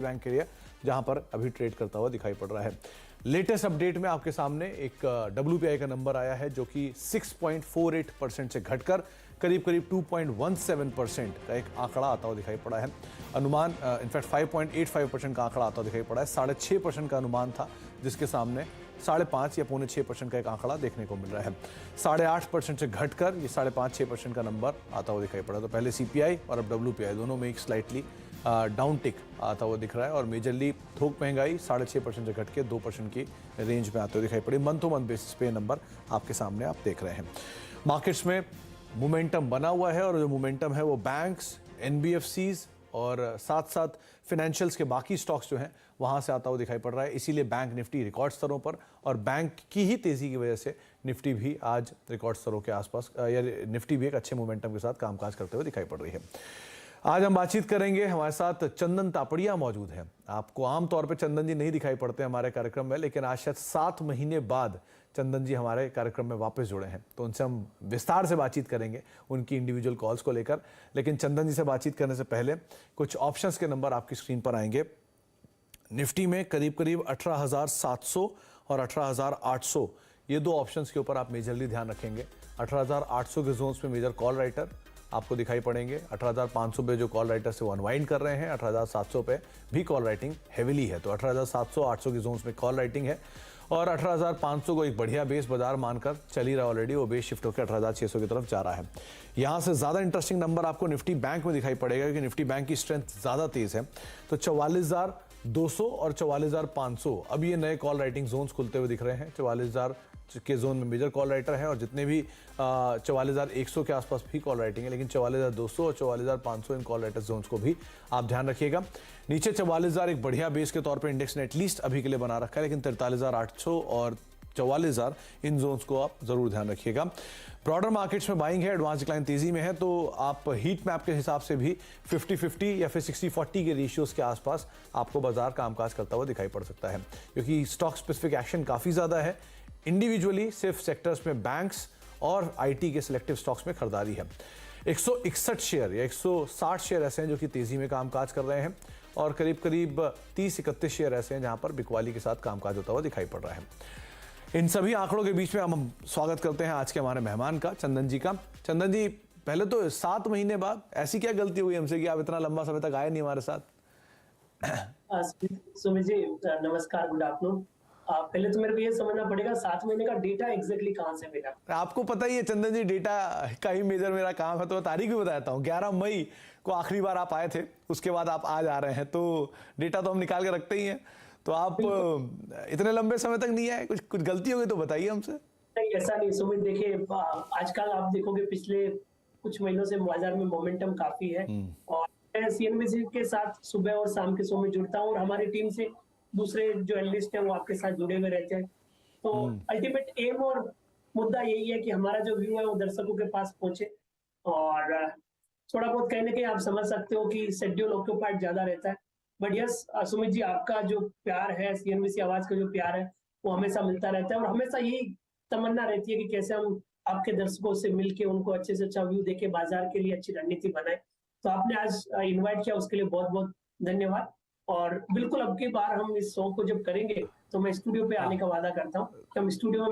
Bank के लिए, जहां पर अभी ट्रेड करता हुआ दिखाई पड़ रहा है। लेटेस्ट अपडेट में आपके सामने एक WPI का नंबर आया है जो कि 6.48% से घटकर करीब करीब 2.17% का एक आंकड़ा आता हुआ दिखाई पड़ा है। अनुमान इनफैक्ट 5.85% का आंकड़ा आता हुआ दिखाई पड़ा है। 6.5% का अनुमान था, जिसके सामने 5.5 या 5.25% का एक आंकड़ा देखने को मिल रहा है। 8.5% से घटकर ये 5.5-6% का नंबर आता हुआ दिखाई पड़ा। तो पहले CPI और अब WPI दोनों में एक स्लाइटली डाउन टिक आता हुआ दिख रहा है और मेजरली थोक महंगाई 6.5% से घट के 2% की रेंज में आते हुए दिखाई पड़ी। मंथ टू मंथ बेसिस पे नंबर आपके सामने आप देख रहे हैं। मार्केट्स में मोमेंटम बना हुआ है और जो मोमेंटम है वो बैंक्स, NBFCs और साथ साथ फाइनेंशियल्स के बाकी स्टॉक्स जो हैं वहां से आता हुआ दिखाई पड़ रहा है। इसीलिए बैंक निफ्टी रिकॉर्ड स्तरों पर और बैंक की ही तेजी की वजह से निफ्टी भी आज रिकॉर्ड स्तरों के आसपास या निफ्टी भी एक अच्छे मोमेंटम के साथ कामकाज करते हुए दिखाई पड़ रही है। आज हम बातचीत करेंगे, हमारे साथ चंदन तापड़िया मौजूद हैं। आपको आमतौर पे चंदन जी नहीं दिखाई पड़ते हमारे कार्यक्रम में, लेकिन आज शायद 7 महीने बाद चंदन जी हमारे कार्यक्रम में वापस जुड़े हैं, तो उनसे हम विस्तार से बातचीत करेंगे उनकी इंडिविजुअल कॉल्स को लेकर। लेकिन चंदन जी से बातचीत करने से पहले कुछ ऑप्शंस के नंबर आपकी स्क्रीन पर आएंगे। निफ्टी में करीब करीब 18,700 और 18,800 ये दो ऑप्शंस के ऊपर आप मेजरली ध्यान रखेंगे। 18,800 के जोन्स में मेजर कॉल राइटर आपको दिखाई पड़ेंगे। 18,500 पे जो कॉल राइटर से वो अनवाइंड कर रहे हैं, 18,700 पे भी कॉल राइटिंग हेविली है। तो 18,700-800 के जोन्स में कॉल राइटिंग है और 18,500 को एक बढ़िया बेस बाजार मानकर चल ही रहा ऑलरेडी, वो बेस शिफ्ट होकर 18,600 की तरफ जा रहा है। यहाँ से ज़्यादा इंटरेस्टिंग नंबर आपको निफ्टी बैंक में दिखाई पड़ेगा क्योंकि निफ्टी बैंक की स्ट्रेंथ ज़्यादा तेज़ है। तो 44,200 और 44,500 अब ये नए कॉल राइटिंग जोन्स खुलते हुए दिख रहे हैं। 44,000 के जोन में मेजर कॉल राइटर है और जितने भी 44,100 के आसपास भी कॉल राइटिंग है, लेकिन 44,200 और 44,500 इन कॉल राइटर जोन्स को भी आप ध्यान रखिएगा। नीचे 44,000 एक बढ़िया बेस के तौर पे इंडेक्स ने एटलीस्ट अभी के लिए बना रखा है, लेकिन 43,800 और 44,000 इन जोन्स को आप जरूर ध्यान रखिएगा। ब्रॉडर मार्केट्स में बाइंग है, एडवांस डिक्लाइन तेजी में है, तो आप हीट मैप के हिसाब से भी 50-50 या फिर 60-40 के रेशियोज के आसपास आपको बाजार कामकाज करता हुआ दिखाई पड़ सकता है, क्योंकि स्टॉक स्पेसिफिक एक्शन काफी ज्यादा है। इंडिविजुअली सिर्फ सेक्टर्स में बैंक्स और IT के सिलेक्टिव स्टॉक्स में खरीदारी है। 161 शेयर या 160 शेयर ऐसे हैं जो कि तेजी में कामकाज कर रहे हैं और करीब करीब 30-31 शेयर ऐसे हैं जहां पर बिकवाली के साथ कामकाज होता हुआ दिखाई पड़ रहा है। इन सभी आंकड़ों के बीच में हम स्वागत करते हैं आज के हमारे मेहमान का, चंदन जी का। चंदन जी, पहले तो 7 महीने बाद ऐसी क्या गलती हुई हमसे कि आप इतना लंबा समय तक आए नहीं हमारे साथ? सुमित जी नमस्कार, गुड आफ्टरनून। पहले तो मेरे को ये समझना पड़ेगा 7 महीने का डेटा एग्जैक्टली कहाँ से मिला। आपको पता ही है चंदन जी, डेटा का ही मेजर मेरा काम है, तो तारीख भी बताता हूँ। 11 मई को आखिरी बार आप आए थे, उसके बाद आप आज आ रहे हैं, तो डेटा तो हम निकाल के रखते ही हैं। तो आप इतने लंबे समय तक नहीं आए, कुछ गलती हो गई तो बताइए हमसे। नहीं, ऐसा नहीं सुमित, देखिए आजकल आप देखोगे पिछले कुछ महीनों से बाजार में मोमेंटम काफी है और मैं CNBC के साथ सुबह और शाम के शो में जुड़ता हूँ और हमारी टीम से दूसरे जो एनालिस्ट हैं वो आपके साथ जुड़े हुए रहते हैं। तो अल्टीमेट एम और मुद्दा यही है कि हमारा जो व्यू है वो दर्शकों के पास पहुंचे और थोड़ा बहुत कहीं ना कहीं आप समझ सकते हो कि शेड्यूल ऑक्यूपाइड ज्यादा रहता है। बट यस सुमित जी, आपका जो प्यार है, CNBC आवाज का जो प्यार है वो हमेशा मिलता रहता है और हमेशा यही तमन्ना रहती है कि कैसे हम आपके दर्शकों से मिलके उनको अच्छे से अच्छा व्यू देके बाजार के लिए अच्छी रणनीति बनाए। तो आपने आज इनवाइट किया, उसके लिए बहुत बहुत धन्यवाद। और बिल्कुल अब की बार हम इस शो को जब करेंगे तो मैं स्टूडियो पे आने का वादा करता हूँ कि हम स्टूडियो में